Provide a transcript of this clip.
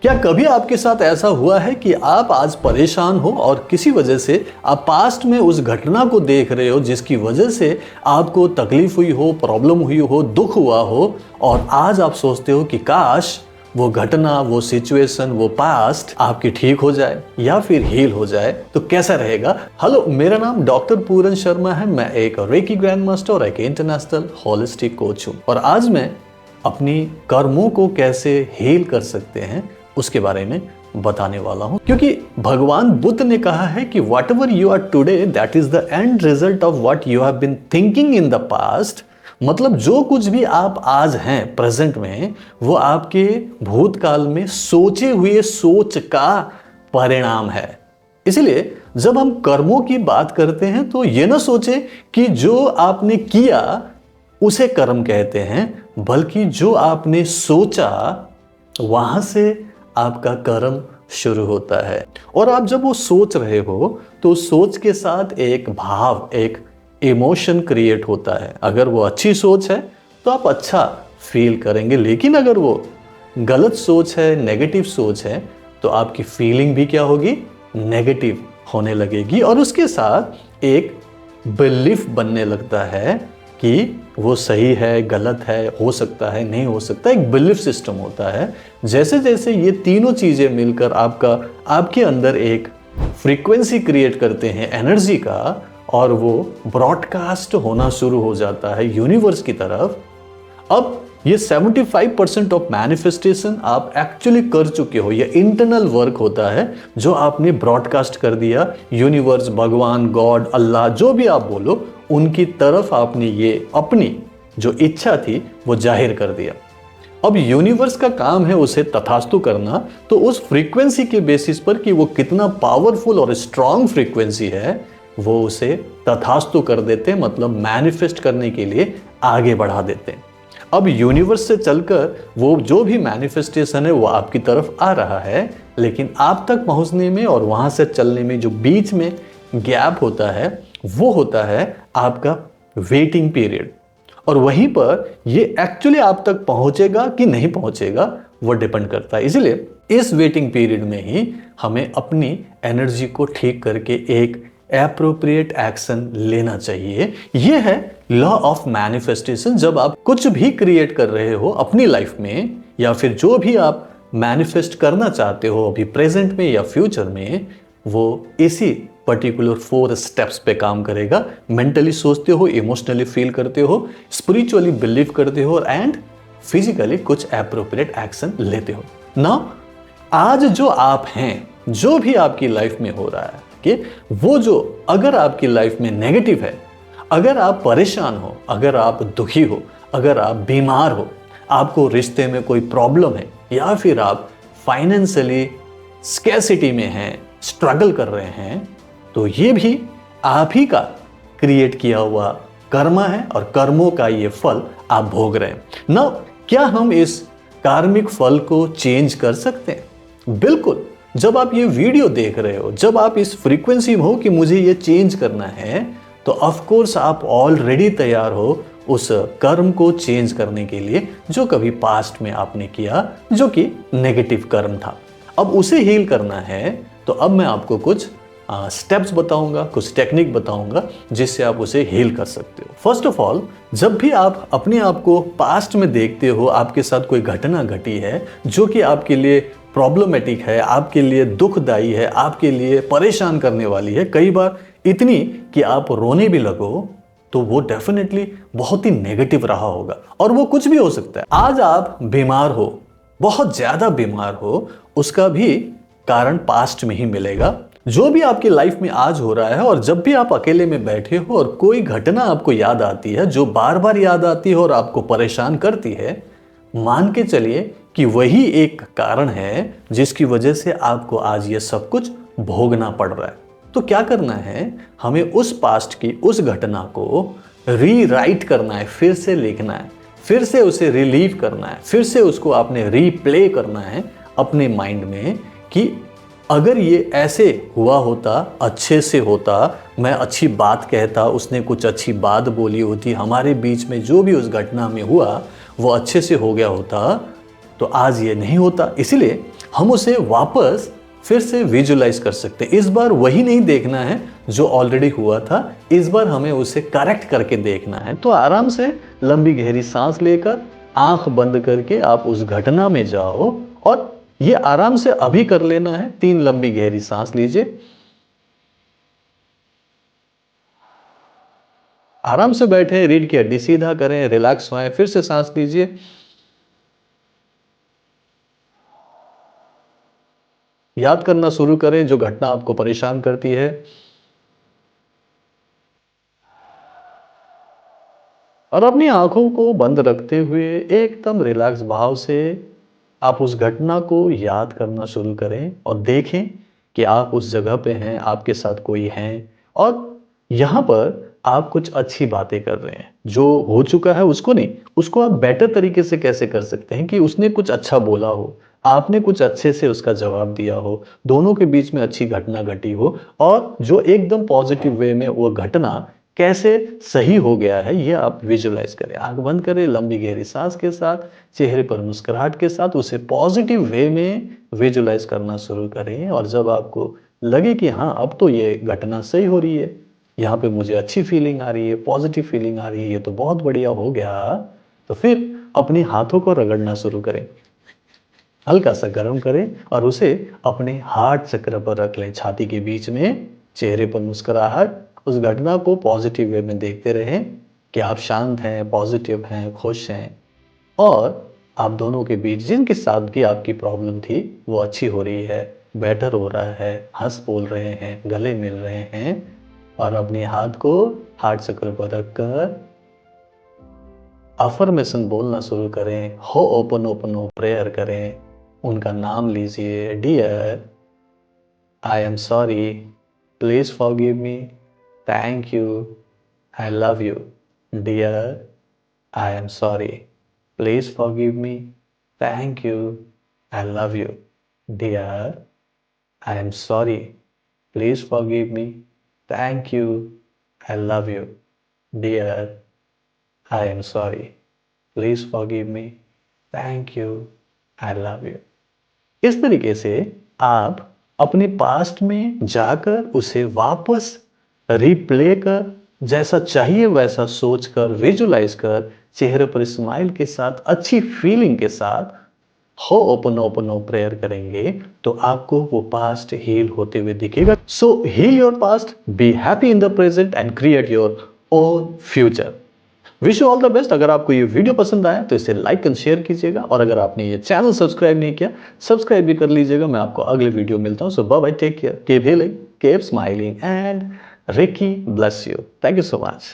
क्या कभी आपके साथ ऐसा हुआ है कि आप आज परेशान हो और किसी वजह से आप पास्ट में उस घटना को देख रहे हो जिसकी वजह से आपको तकलीफ हुई हो, प्रॉब्लम हुई हो, दुख हुआ हो, और आज आप सोचते हो कि काश वो घटना, वो सिचुएशन, वो पास्ट आपकी ठीक हो जाए या फिर हील हो जाए तो कैसा रहेगा। हेलो, मेरा नाम डॉक्टर पूरन शर्मा है। मैं एक रेकी ग्रैंड मास्टर और एक इंटरनेशनल होलिस्टिक कोच हूँ, और आज मैं अपनी कर्मों को कैसे हील कर सकते हैं उसके बारे में बताने वाला हूं। क्योंकि भगवान बुद्ध ने कहा है कि whatever you are today that is the end result of what you have been thinking in the past. मतलब जो कुछ भी आप आज हैं प्रेजेंट में, वो आपके भूतकाल में सोचे हुए सोच का परिणाम है। इसलिए जब हम कर्मों की बात करते हैं तो ये ना सोचे कि जो आपने किया उसे कर्म कहते हैं, बल्कि जो आपने सोचा वहां से आपका कर्म शुरू होता है। और आप जब वो सोच रहे हो तो सोच के साथ एक भाव, एक इमोशन क्रिएट होता है। अगर वो अच्छी सोच है तो आप अच्छा फील करेंगे, लेकिन अगर वो गलत सोच है, नेगेटिव सोच है, तो आपकी फीलिंग भी क्या होगी, नेगेटिव होने लगेगी। और उसके साथ एक बिलीफ बनने लगता है कि वो सही है, गलत है, हो सकता है, नहीं हो सकता। एक बिलीफ सिस्टम होता है। जैसे जैसे ये तीनों चीजें मिलकर आपके अंदर एक फ्रीक्वेंसी क्रिएट करते हैं एनर्जी का, और वो ब्रॉडकास्ट होना शुरू हो जाता है यूनिवर्स की तरफ। अब ये 75% ऑफ मैनिफेस्टेशन आप एक्चुअली कर चुके हो। ये इंटरनल वर्क होता है जो आपने ब्रॉडकास्ट कर दिया यूनिवर्स, भगवान, गॉड, अल्लाह, जो भी आप बोलो, उनकी तरफ आपने ये अपनी जो इच्छा थी वो जाहिर कर दिया। अब यूनिवर्स का काम है उसे तथास्तु करना। तो उस फ्रीक्वेंसी के बेसिस पर कि वो कितना पावरफुल और स्ट्रांग फ्रीक्वेंसी है, वो उसे तथास्तु कर देते, मतलब मैनिफेस्ट करने के लिए आगे बढ़ा देते हैं। अब यूनिवर्स से चलकर वो जो भी मैनिफेस्टेशन है वो आपकी तरफ आ रहा है, लेकिन आप तक पहुंचने में और वहां से चलने में जो बीच में गैप होता है वो होता है आपका वेटिंग पीरियड। और वहीं पर ये एक्चुअली आप तक पहुंचेगा कि नहीं पहुंचेगा वो डिपेंड करता है। इसलिए इस वेटिंग पीरियड में ही हमें अपनी एनर्जी को ठीक करके एक एप्रोप्रिएट एक्शन लेना चाहिए। यह है लॉ ऑफ मैनिफेस्टेशन। जब आप कुछ भी क्रिएट कर रहे हो अपनी लाइफ में, या फिर जो भी आप मैनिफेस्ट करना चाहते हो अभी प्रेजेंट में या फ्यूचर में, वो इसी पर्टिकुलर 4 स्टेप्स पे काम करेगा। मेंटली सोचते हो, इमोशनली फील करते हो, स्पिरिचुअली बिलीव करते हो, एंड फिजिकली कुछ एप्रोप्रिएट एक्शन लेते हो ना। आज जो आप हैं, जो भी आपकी लाइफ में हो रहा है, कि वो जो अगर आपकी लाइफ में नेगेटिव है, अगर आप परेशान हो, अगर आप दुखी हो, अगर आप बीमार हो, आपको रिश्ते में कोई प्रॉब्लम है, या फिर आप फाइनेंशियली स्कैसिटी में हैं, स्ट्रगल कर रहे हैं, तो ये भी आप ही का क्रिएट किया हुआ कर्म है, और कर्मों का ये फल आप भोग रहे हैं ना। क्या हम इस कार्मिक फल को चेंज कर सकते हैं? बिल्कुल। जब आप ये वीडियो देख रहे हो, जब आप इस फ्रीक्वेंसी में हो कि मुझे ये चेंज करना है, तो ऑफ कोर्स आप ऑलरेडी तैयार हो उस कर्म को चेंज करने के लिए जो कभी पास्ट में आपने किया, जो कि नेगेटिव कर्म था। अब उसे हील करना है, तो अब मैं आपको कुछ स्टेप्स बताऊंगा, कुछ टेक्निक बताऊंगा जिससे आप उसे हील कर सकते हो। फर्स्ट ऑफ ऑल, जब भी आप अपने आप को पास्ट में देखते हो, आपके साथ कोई घटना घटी है जो कि आपके लिए प्रॉब्लमेटिक है, आपके लिए दुखदाई है, आपके लिए परेशान करने वाली है, कई बार इतनी कि आप रोने भी लगो, तो वो डेफिनेटली बहुत ही नेगेटिव रहा होगा। और वो कुछ भी हो सकता है। आज आप बीमार हो, बहुत ज्यादा बीमार हो, उसका भी कारण पास्ट में ही मिलेगा। जो भी आपकी लाइफ में आज हो रहा है, और जब भी आप अकेले में बैठे हो और कोई घटना आपको याद आती है, जो बार बार याद आती है और आपको परेशान करती है, मान के चलिए कि वही एक कारण है जिसकी वजह से आपको आज ये सब कुछ भोगना पड़ रहा है। तो क्या करना है, हमें उस पास्ट की उस घटना को रीराइट करना है, फिर से लिखना है, फिर से उसे रिलीव करना है, फिर से उसको आपने रीप्ले करना है अपने माइंड में कि अगर ये ऐसे हुआ होता, अच्छे से होता, मैं अच्छी बात कहता, उसने कुछ अच्छी बात बोली होती, हमारे बीच में जो भी उस घटना में हुआ वो अच्छे से हो गया होता, तो आज ये नहीं होता। इसलिए हम उसे वापस फिर से विजुलाइज कर सकते हैं। इस बार वही नहीं देखना है जो ऑलरेडी हुआ था, इस बार हमें उसे करेक्ट करके देखना है। तो आराम से लंबी गहरी सांस लेकर आंख बंद करके आप उस घटना में जाओ और ये आराम से अभी कर लेना है। 3 लंबी गहरी सांस लीजिए, आराम से बैठे, रीढ़ की हड्डी सीधा करें, रिलैक्स होएं, फिर से सांस लीजिए, याद करना शुरू करें जो घटना आपको परेशान करती है और अपनी आंखों को बंद रखते हुए एकदम रिलैक्स भाव से आप उस घटना को याद करना शुरू करें और देखें कि आप उस जगह पे हैं, आपके साथ कोई है और यहाँ पर आप कुछ अच्छी बातें कर रहे हैं। जो हो चुका है उसको नहीं, उसको आप बेटर तरीके से कैसे कर सकते हैं कि उसने कुछ अच्छा बोला हो, आपने कुछ अच्छे से उसका जवाब दिया हो, दोनों के बीच में अच्छी घटना घटी हो और जो एकदम पॉजिटिव वे में वो घटना कैसे सही हो गया है ये आप विजुलाइज करें। आंख बंद करें, लंबी गहरी सांस के साथ, चेहरे पर मुस्कुराहट के साथ उसे पॉजिटिव वे में विजुलाइज करना शुरू करें और जब आपको लगे कि हाँ अब तो ये घटना सही हो रही है, यहाँ पे मुझे अच्छी फीलिंग आ रही है, पॉजिटिव फीलिंग आ रही है, ये तो बहुत बढ़िया हो गया, तो फिर अपने हाथों को रगड़ना शुरू करें, हल्का सा गर्म करें और उसे अपने हार्ट चक्र पर रख लें, छाती के बीच में, चेहरे पर मुस्कुराहट। उस घटना को पॉजिटिव वे में देखते रहें कि आप शांत हैं, पॉजिटिव हैं, खुश हैं और आप दोनों के बीच जिनके साथ भी आपकी प्रॉब्लम थी वो अच्छी हो रही है, बेटर हो रहा है, हंस बोल रहे हैं, गले मिल रहे हैं और अपने हाथ को हार्ट चक्र पर रखकर अफर्मेशन बोलना शुरू करें, हो ओपन ओपन हो प्रेयर करें, उनका नाम लीजिए, dear I am sorry, please forgive me, thank you, I love you, dear I am sorry, please forgive me, thank you, I love you, dear I am sorry, please forgive me, thank you, I love you, dear I am sorry, please forgive me, thank you, I love you. इस तरीके से आप अपने past में जाकर उसे वापस replay कर, जैसा चाहिए वैसा सोच कर, विजुलाइज कर, चेहरे पर स्माइल के साथ, अच्छी फीलिंग के साथ हो ओपन ओपन हो प्रेयर करेंगे तो आपको वो पास्ट हील होते हुए दिखेगा। So heal your past, be happy in the present and create your own future. Wish you all the best. अगर आपको ये वीडियो पसंद आया तो इसे लाइक एंड शेयर कीजिएगा और अगर आपने ये चैनल सब्सक्राइब नहीं किया, सब्सक्राइब भी कर लीजिएगा। मैं आपको अगले वीडियो मिलता हूँ। So bye bye, take care, keep healing, keep smiling and Reiki bless you. Thank you so much.